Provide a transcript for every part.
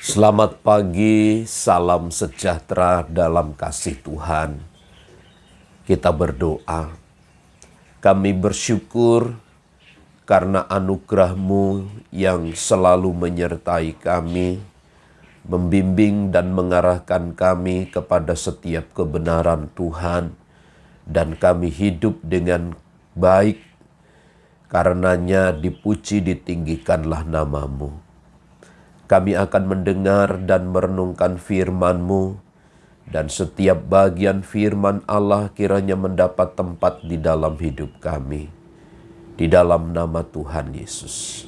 Selamat pagi, salam sejahtera dalam kasih Tuhan. Kita berdoa. Kami bersyukur karena anugerah-Mu yang selalu menyertai kami, membimbing dan mengarahkan kami kepada setiap kebenaran Tuhan, dan kami hidup dengan baik. Karenanya dipuji ditinggikanlah nama-Mu. Kami akan mendengar dan merenungkan firman-Mu, dan setiap bagian firman Allah kiranya mendapat tempat di dalam hidup kami. Di dalam nama Tuhan Yesus.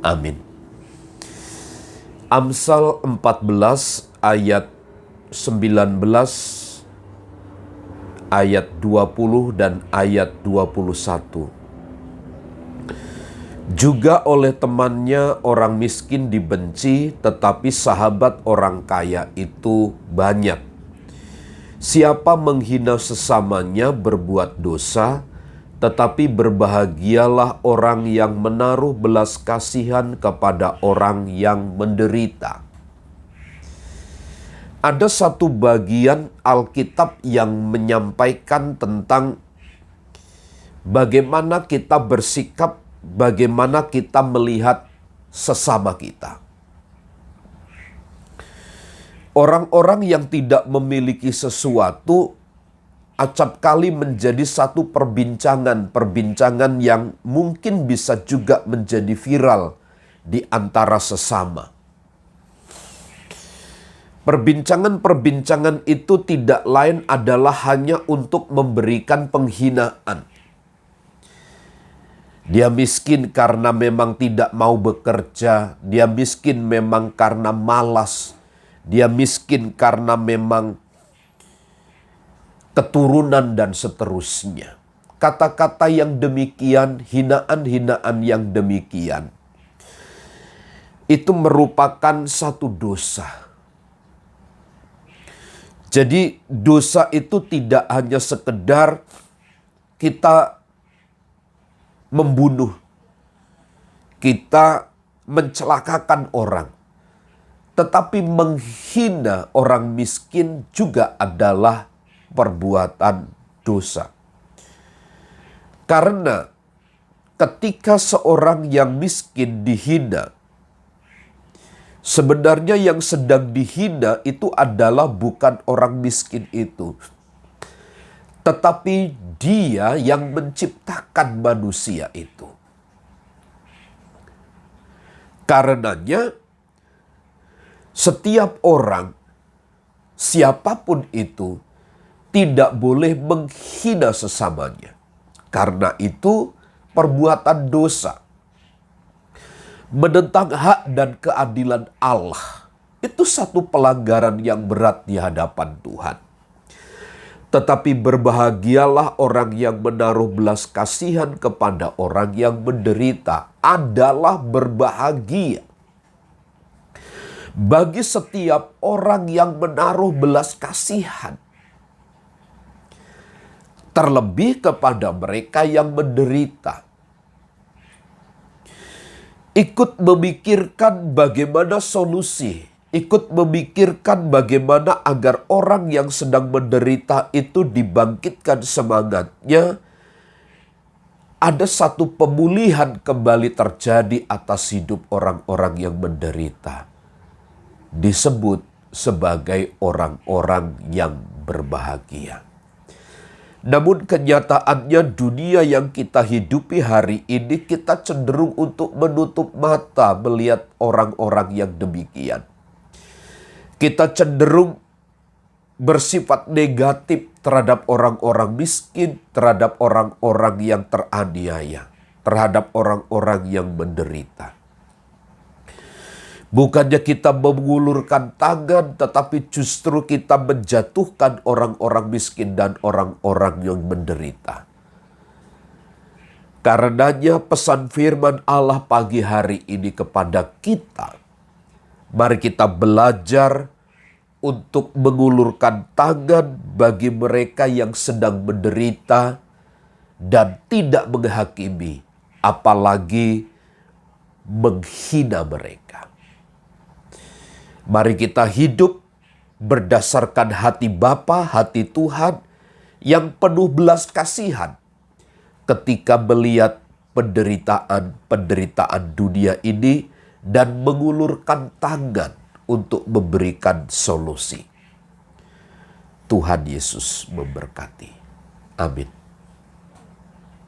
Amin. Amsal 14 ayat 19, ayat 20 dan ayat 21. Juga oleh temannya orang miskin dibenci, tetapi sahabat orang kaya itu banyak. Siapa menghina sesamanya berbuat dosa, tetapi berbahagialah orang yang menaruh belas kasihan kepada orang yang menderita. Ada satu bagian Alkitab yang menyampaikan tentang bagaimana kita bersikap, bagaimana kita melihat sesama kita. Orang-orang yang tidak memiliki sesuatu acap kali menjadi satu perbincangan yang mungkin bisa juga menjadi viral di antara sesama. Perbincangan-perbincangan itu tidak lain adalah hanya untuk memberikan penghinaan. Dia miskin karena memang tidak mau bekerja. Dia miskin memang karena malas. Dia miskin karena memang keturunan dan seterusnya. Kata-kata yang demikian, hinaan-hinaan yang demikian, itu merupakan satu dosa. Jadi dosa itu tidak hanya sekedar kita membunuh, kita mencelakakan orang, tetapi menghina orang miskin juga adalah perbuatan dosa. Karena ketika seorang yang miskin dihina, sebenarnya yang sedang dihina itu adalah bukan orang miskin itu, tetapi Dia yang menciptakan manusia itu. Karenanya, setiap orang, siapapun itu, tidak boleh menghina sesamanya. Karena itu perbuatan dosa. Menentang hak dan keadilan Allah. Itu satu pelanggaran yang berat di hadapan Tuhan. Tetapi berbahagialah orang yang menaruh belas kasihan kepada orang yang menderita, adalah berbahagia. Bagi setiap orang yang menaruh belas kasihan, terlebih kepada mereka yang menderita. Ikut memikirkan bagaimana solusi, ikut memikirkan bagaimana agar orang yang sedang menderita itu dibangkitkan semangatnya. Ada satu pemulihan kembali terjadi atas hidup orang-orang yang menderita. Disebut sebagai orang-orang yang berbahagia. Namun kenyataannya dunia yang kita hidupi hari ini, kita cenderung untuk menutup mata melihat orang-orang yang demikian. Kita cenderung bersifat negatif terhadap orang-orang miskin, terhadap orang-orang yang teraniaya, terhadap orang-orang yang menderita. Bukannya kita mengulurkan tangan, tetapi justru kita menjatuhkan orang-orang miskin dan orang-orang yang menderita. Karenanya pesan firman Allah pagi hari ini kepada kita, mari kita belajar untuk mengulurkan tangan bagi mereka yang sedang menderita dan tidak menghakimi, apalagi menghina mereka. Mari kita hidup berdasarkan hati Bapa, hati Tuhan yang penuh belas kasihan ketika melihat penderitaan dunia ini dan mengulurkan tangan untuk memberikan solusi. Tuhan Yesus memberkati. Amin.